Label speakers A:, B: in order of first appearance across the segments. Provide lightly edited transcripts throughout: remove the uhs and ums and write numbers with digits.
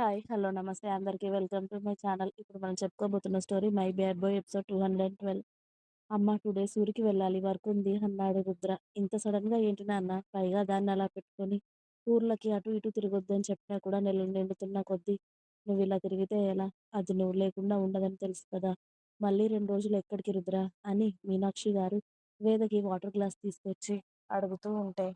A: Hi. Hello. నమస్తే అందరికీ. Welcome to my channel. ఇప్పుడు మనం చెప్పుకోబోతున్న story 'my bad boy' episode 212. "అమ్మ 2 డేస్ ఊరికి వెళ్ళాలి. వర్కుంది" అన్నాడు రుద్ర. "ఇంత సడన్‌గా ఏంటి నాన్న? పైగా దాన్ని అలా పెట్టుకొని ఊర్లకి అటు ఇటు తిరగొద్దు అని చెప్పినా కూడా నెలలు నిండుతున్న కొద్దీ నువ్విలా తిరిగితే ఎలా? అది నువ్వు లేకుండా ఉండదని తెలుసు కదా! మళ్ళీ 2 రోజులు ఎక్కడికి రుద్ర" అని మీనాక్షి గారు వేదకి వాటర్ గ్లాస్ తీసుకొచ్చి అడుగుతూ ఉంటే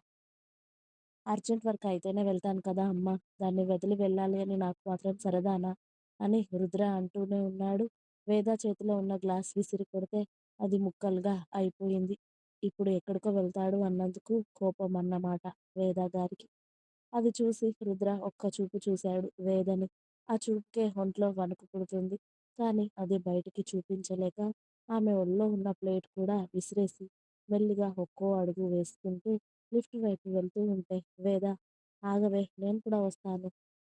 A: అర్జెంట్ వర్క్ అయితేనే వెళ్తాను కదా అమ్మా! దాన్ని వదిలి వెళ్ళాలి అని నాకు మాత్రం సరదానా? అని రుద్ర అంటూనే ఉన్నాడు. వేద చేతిలో ఉన్న గ్లాస్ విసిరి కొడితే అది ముక్కలుగా అయిపోయింది. ఇప్పుడు ఎక్కడికో వెళ్తాడు అన్నందుకు కోపం అన్నమాట వేద గారికి. అది చూసి రుద్ర ఒక్క చూపు చూశాడు వేదని. ఆ చూపుకే ఒంట్లో వణుకు పుడుతుంది. కానీ అది బయటికి చూపించలేక ఆమె ఒళ్ళో ఉన్న ప్లేట్ కూడా విసిరేసి మెల్లిగా ఒక్కో అడుగు వేసుకుంటూ లిఫ్ట్ వైపు వెళ్తూ ఉంటే వేద ఆగవే నేను కూడా వస్తాను.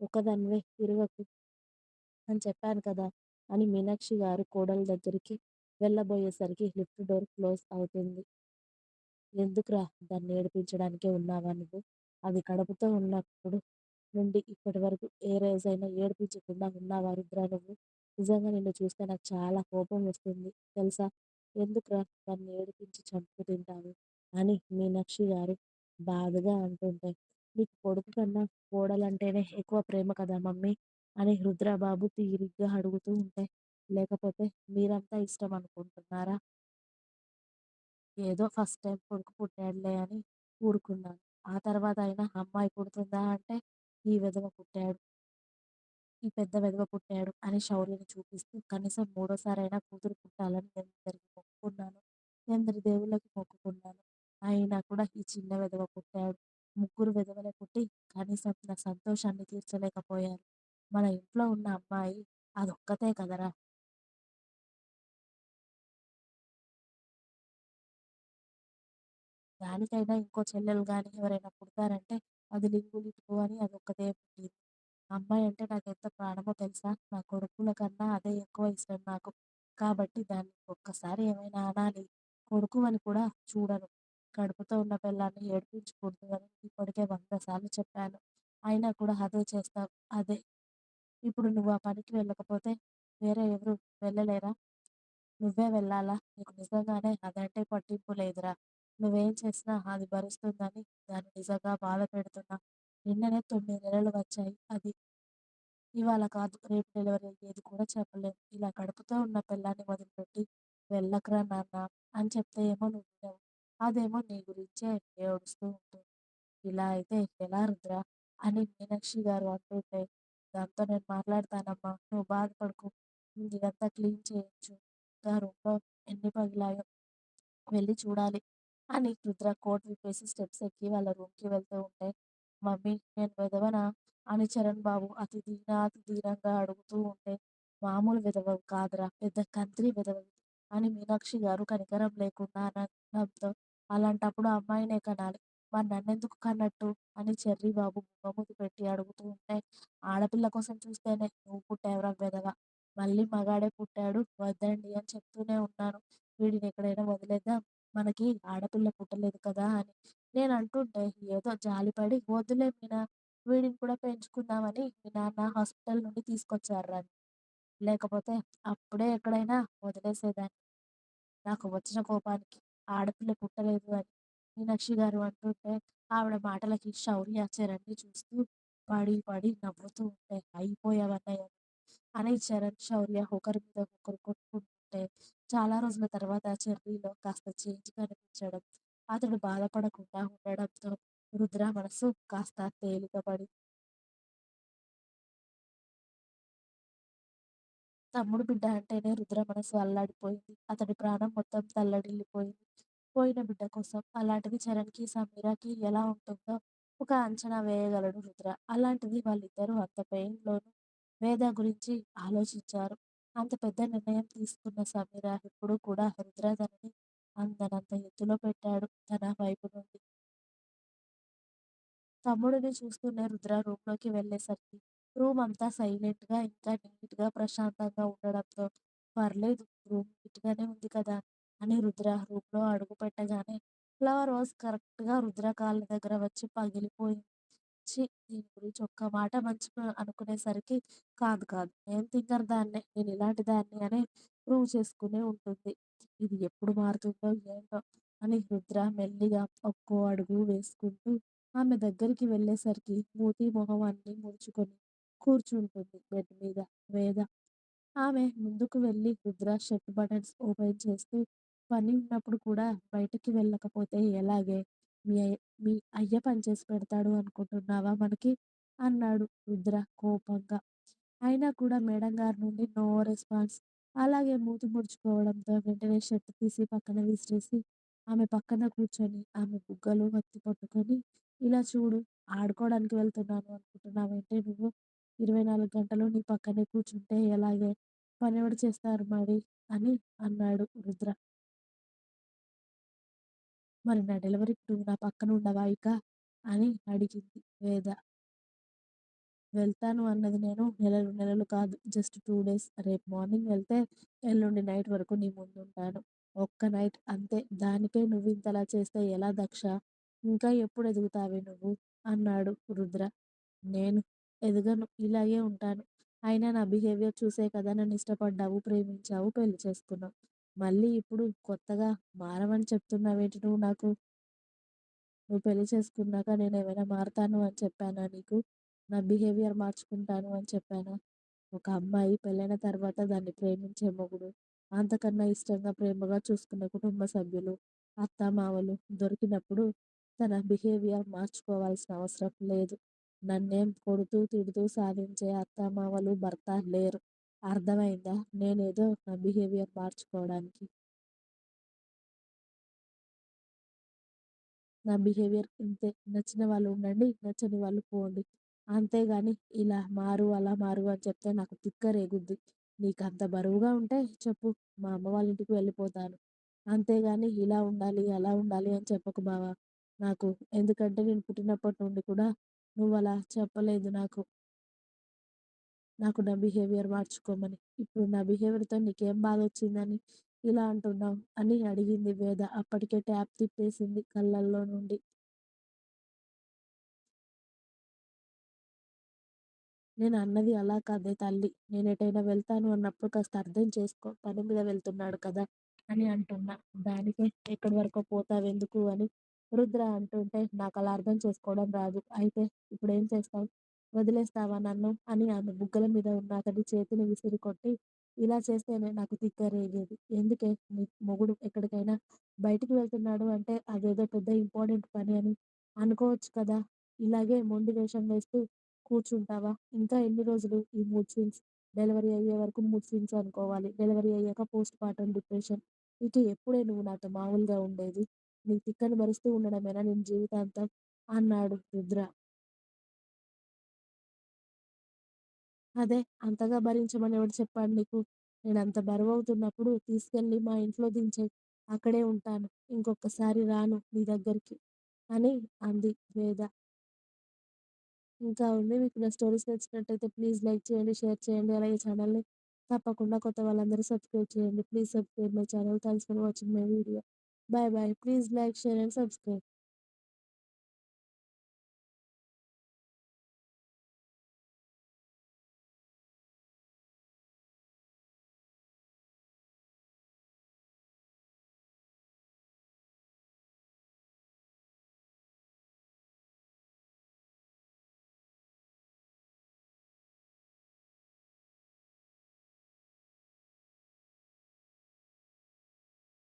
A: ఒక్కదానివే తిరగకు అని చెప్పాను కదా అని మీనాక్షి గారు కోడల దగ్గరికి వెళ్ళబోయేసరికి లిఫ్ట్ డోర్ క్లోజ్ అవుతుంది. ఎందుకురా దాన్ని ఏడిపించడానికే ఉన్నావా నువ్వు? అది కడుపుతో ఉన్నప్పుడు నుండి ఇప్పటి వరకు ఏ రోజైనా ఏడిపించకుండా ఉన్నావా రుద్ర నువ్వు? నిజంగా నిన్ను చూస్తే నాకు చాలా కోపం వస్తుంది తెలుసా? ఎందుకురా దాన్ని ఏడిపించి చంపుకు తింటావు? అని మీనాక్షి గారు బాధగా అంటుంటే, నీకు కొడుకు కన్నా కోడలంటేనే ఎక్కువ ప్రేమ కదా మమ్మీ? అని రుద్రబాబు తీరిగ్గా అడుగుతూ ఉంటే, లేకపోతే మీరంతా ఇష్టం అనుకుంటున్నారా? ఏదో ఫస్ట్ టైం కొడుకు పుట్టాడులే అని ఊరుకున్నాను. ఆ తర్వాత అయినా అమ్మాయి పుడుతుందా అంటే, ఈ వెధవ పుట్టాడు. ఈ పెద్ద వెధవ పుట్టాడు అని శౌర్యని చూపిస్తూ కనీసం మూడోసారైనా కూతురు పుట్టాలని ఎందరికి మొక్కుకున్నాను. ఎందరి దేవుళ్ళకి మొక్కుకున్నాను. అయినా కూడా ఈ చిన్న వెధవ పుట్టాడు. ముగ్గురు వెధవలే పుట్టి కనీసం నా సంతోషాన్ని తీర్చలేకపోయారు. మన ఇంట్లో ఉన్న అమ్మాయి అదొక్కతే కదరా! దానికైనా ఇంకో చెల్లెలు గాని ఎవరైనా పుడతారంటే అది లింగు లిటుకు అని అదొక్కతే పుట్టింది. అమ్మాయి అంటే నాకెంత ప్రాణమో తెలుసా? నా కొడుకుల కన్నా అదే ఎక్కువ ఇష్టం నాకు. కాబట్టి దాన్ని ఒక్కసారి ఏమైనా అనాలి. కొడుకు అని కూడా చూడను. కడుపుతో ఉన్న పిల్లాన్ని ఏడిపించకూడదు అని ఇప్పటికే 100 సార్లు చెప్పాను. అయినా కూడా అదే చేస్తావు. అదే. ఇప్పుడు నువ్వు ఆ పనికి వెళ్ళకపోతే వేరే ఎవరు వెళ్ళలేరా? నువ్వే వెళ్ళాలా? నీకు నిజంగానే అదంటే పట్టింపు లేదురా! నువ్వేం చేసినా అది భరిస్తుందని దాన్ని నిజంగా బాధ పెడుతున్నా. నిన్ననే 9 నెలలు వచ్చాయి. అది ఇవాళ కాదు రేపు డెలివరీ అయ్యేది కూడా చెప్పలేం. ఇలా కడుపుతో ఉన్న పిల్లాన్ని వదిలిపెట్టి వెళ్ళకురా నాన్న అని చెప్తే ఏమో నువ్వు వినవు. అదేమో నీ గురించే ఏడుస్తూ ఉంటుంది. ఇలా అయితే ఎలా రుద్ర? అని మీనాక్షి గారు అంటుంటే, దాంతో నేను మాట్లాడతానమ్మా. నువ్వు బాధపడకు. ఇదంతా క్లీన్ చేయొచ్చు. ఇంకా రూమ్‌లో ఎన్ని పగిలాయో వెళ్ళి చూడాలి. అని రుద్ర కోట్ విప్పేసి స్టెప్స్ ఎక్కి వాళ్ళ రూమ్‌కి వెళ్తూ ఉంటే, మమ్మీ నేను వెధవనా? అని చరణ్ బాబు అతి దీనాతి దీనంగా అడుగుతూ ఉంటే, మామూలు వెధవవి కాదురా పెద్ద కంత్రి వెధవవి అని మీనాక్షి గారు కనికరం లేకుండా అనడంతో, అలాంటప్పుడు అమ్మాయినే కనాలి. మరి నన్నెందుకు కన్నట్టు? అని చెర్రీ బాబు బుగ్గముద్దు పెట్టి అడుగుతూ ఉంటే, ఆడపిల్ల కోసం చూస్తేనే నువ్వు పుట్టావురా వెధవ. మళ్ళీ మగాడే పుట్టాడు వద్దండి అని చెప్తూనే ఉన్నాను. వీడిని ఎక్కడైనా వదిలేద్దాం. మనకి ఆడపిల్ల పుట్టలేదు కదా అని. నేను అంటుంటే ఏదో జాలిపడి వద్దులే మీనా వీడిని కూడా పెంచుకుందామని మీ నాన్న హాస్పిటల్ నుండి తీసుకొచ్చారురా. లేకపోతే అప్పుడే ఎక్కడైనా వదిలేసేదాన్ని. నాకు వచ్చిన కోపానికి ఆడపిల్ల పుట్టలేదు అని మీనాక్షి గారు అంటుంటే ఆవిడ మాటలకి శౌర్య చరణ్‌ని చూస్తూ పడి పడి నవ్వుతూ ఉంటే అయిపోయావన్నయ్య అని చరణ్, శౌర్య ఒకరి మీద ఒకరు కొట్టుకుంటుంటే చాలా రోజుల తర్వాత చెర్రీలో కాస్త చేంజ్ కనిపించడం, అతడు బాధపడకుండా ఉండడంతో రుద్ర మనసు కాస్త తేలికపడి తమ్ముడు బిడ్డ అంటేనే రుద్ర మనసు అల్లాడిపోయింది. అతడి ప్రాణం మొత్తం తల్లడిల్లిపోయింది. పోయిన బిడ్డ కోసం. అలాంటిది చరణ్‌కి, సమీరాకి ఎలా ఉంటుందో ఒక అంచనా వేయగలడు రుద్ర. అలాంటిది వాళ్ళిద్దరూ అంత పెయిన్‌లోనూ వేద గురించి ఆలోచించారు. అంత పెద్ద నిర్ణయం తీసుకున్న సమీర ఎప్పుడూ కూడా రుద్ర తనని అందనంత ఎత్తులో పెట్టాడు తన వైపు నుండి. తమ్ముడిని చూస్తూనే రుద్ర రూమ్‌లోకి వెళ్ళేసరికి రూమ్ అంతా సైలెంట్‌గా ఇంకా నీట్‌గా ప్రశాంతంగా ఉండడంతో పర్లేదు రూమ్ నీట్‌గానే ఉంది కదా! అని రుద్ర రూమ్‌లో అడుగు పెట్టగానే ఫ్లవర్ వాస్ కరెక్ట్‌గా రుద్ర కాళ్ళ దగ్గర వచ్చి పగిలిపోయింది. ఛీ! దీని గురించి ఒక్క మాట మంచిగా అనుకునేసరికి కాదు, కాదు. నేను తింగర్ దాన్నే. నేను ఇలాంటి దాన్ని అని ప్రూవ్ చేసుకునే ఉంటుంది. ఇది ఎప్పుడు మారుతుందో ఏంటో అని రుద్ర మెల్లిగా ఒక్కో అడుగు వేసుకుంటూ ఆమె దగ్గరికి వెళ్ళేసరికి మూతి, మొహం అన్నీ ముడుచుకొని కూర్చుంటుంది బెడ్ మీద వేద. ఆమె ముందుకు వెళ్ళి రుద్ర షర్ట్ బటన్స్ ఓపెన్ చేస్తూ పని ఉన్నప్పుడు కూడా బయటికి వెళ్ళకపోతే ఎలాగే? మీ అయ్య మీ అయ్య పనిచేసి పెడతాడు అనుకుంటున్నావా మనకి? అన్నాడు రుద్ర కోపంగా. అయినా కూడా మేడం గారి నుండి నో రెస్పాన్స్. అలాగే మూతి ముడుచుకోవడంతో వెంటనే షర్ట్ తీసి పక్కన విసిరేసి ఆమె పక్కన కూర్చొని ఆమె బుగ్గలు ఒత్తి పట్టుకొని ఇలా చూడు ఆడుకోవడానికి వెళ్తున్నాను అనుకుంటున్నావేంటే నువ్వు? 24 గంటలు నీ పక్కనే కూర్చుంటే ఎలాగే? పనెవడు చేస్తారు మరి? అని అన్నాడు రుద్ర. మరి నా డెలివరీకి నువ్వు నా పక్కన ఉండవా ఇక? అని అడిగింది వేద. వెళ్తాను అన్నది నేను నెలలు నెలలు కాదు. Just 2 days. రేపు మార్నింగ్ వెళ్తే ఎల్లుండి నైట్ వరకు నీ ముందుంటాను. ఒక్క నైట్ అంతే. దానికే నువ్వింతలా చేస్తే ఎలా దక్ష? ఇంకా ఎప్పుడు ఎదుగుతావే నువ్వు? అన్నాడు రుద్ర. నేను ఎదగను. ఇలాగే ఉంటాను. అయినా నా బిహేవియర్ చూసే కదా నన్నిష్టపడ్డావు, ప్రేమించావు, పెళ్లి చేసుకున్నావు. మళ్ళీ ఇప్పుడు కొత్తగా మారవని చెప్తున్నావేంటి నువ్వు నాకు? నువ్వు పెళ్లి చేసుకున్నాక నేనేమైనా మారతాను అని చెప్పానా నీకు? నా బిహేవియర్ మార్చుకుంటాను అని చెప్పానా? ఒక అమ్మాయి పెళ్ళైన తర్వాత దాన్ని ప్రేమించే మొగుడు, అంతకన్నా ఇష్టంగా ప్రేమగా చూసుకునే కుటుంబ సభ్యులు, అత్తామామలు దొరికినప్పుడు తన బిహేవియర్ మార్చుకోవాల్సిన అవసరం లేదు. నన్నేం కొడుతూ, తిడుతూ సాధించే అత్తామామలు, భర్త లేరు. అర్థమైందా? నేనేదో నా బిహేవియర్ మార్చుకోవడానికి. నా బిహేవియర్ ఇంతే. నచ్చిన వాళ్ళు ఉండండి. నచ్చని వాళ్ళు పోండి. అంతేగాని ఇలా మారు, అలా మారు అని చెప్తే నాకు తిక్క రేగుద్ది. నీకంత బరువుగా ఉంటే చెప్పు. మా అమ్మ వాళ్ళ ఇంటికి వెళ్ళిపోతాను. అంతేగాని ఇలా ఉండాలి, అలా ఉండాలి అని చెప్పకు బావ నాకు. ఎందుకంటే నేను పుట్టినప్పటి నుండి కూడా నువ్వలా చెప్పలేదు నాకు. నాకు నా బిహేవియర్ మార్చుకోమని. ఇప్పుడు నా బిహేవియర్‌తో నీకేం బాధొచ్చిందని ఇలా అంటున్నావు? అని అడిగింది వేద. అప్పటికే ట్యాప్ తిప్పేసింది కళ్ళల్లో నుండి. నేనన్నది అలా కాదే తల్లి. నేనెటైనా వెళ్తాను అన్నప్పుడు కాస్త అర్థం చేసుకో. పని మీద వెళ్తున్నాడు కదా! అని అంటున్నా. దానికే ఎక్కడి వరకో పోతావెందుకు అని రుద్ర అంటుంటే నాకలా అర్థం చేసుకోవడం రాదు. అయితే ఇప్పుడేం చేస్తావు? వదిలేస్తావా నన్ను? అని ఆమె బుగ్గల మీద ఉన్న అతడి చేతిని విసిరి కొట్టి, ఇలా చేస్తేనే నాకు తిక్క రేగేది. ఎందుకే నీ మొగుడు ఎక్కడికైనా బయటికి వెళ్తున్నాడు అంటే అదేదో పెద్ద ఇంపార్టెంట్ పని అని అనుకోవచ్చు కదా! ఇలాగే మొండి వేషం వేస్తూ కూర్చుంటావా? ఇంకా ఎన్ని రోజులు ఈ మూడ్ స్వింగ్స్? డెలివరీ అయ్యే వరకు మూడ్ స్వింగ్స్ అనుకోవాలి. డెలివరీ అయ్యాక పోస్ట్ పార్టమ్ డిప్రెషన్. ఇక ఎప్పుడే నువ్వు నాతో మామూలుగా ఉండేది? నీ తిక్కని భరిస్తూ ఉండడమేనా నేను జీవితాంతం? అన్నాడు రుద్ర. అదే అంతగా భరించమని ఎవడు చెప్పాడు నీకు? నేనంత బరువవుతున్నప్పుడు తీసుకెళ్ళి మా ఇంట్లో దించేయి. అక్కడే ఉంటాను. ఇంకొక్కసారి రాను నీ దగ్గరికి అని అంది వేద. ఇంకా ఉంది. మీకు నా స్టోరీస్ నచ్చినట్టయితే ప్లీజ్ లైక్ చేయండి, షేర్ చేయండి. అలాగే ఛానల్‌ని తప్పకుండా కొత్త వాళ్ళందరూ సబ్స్క్రైబ్ చేయండి. Please subscribe my channel. Thanks for watching my video. By by. Please like, share and subscribe.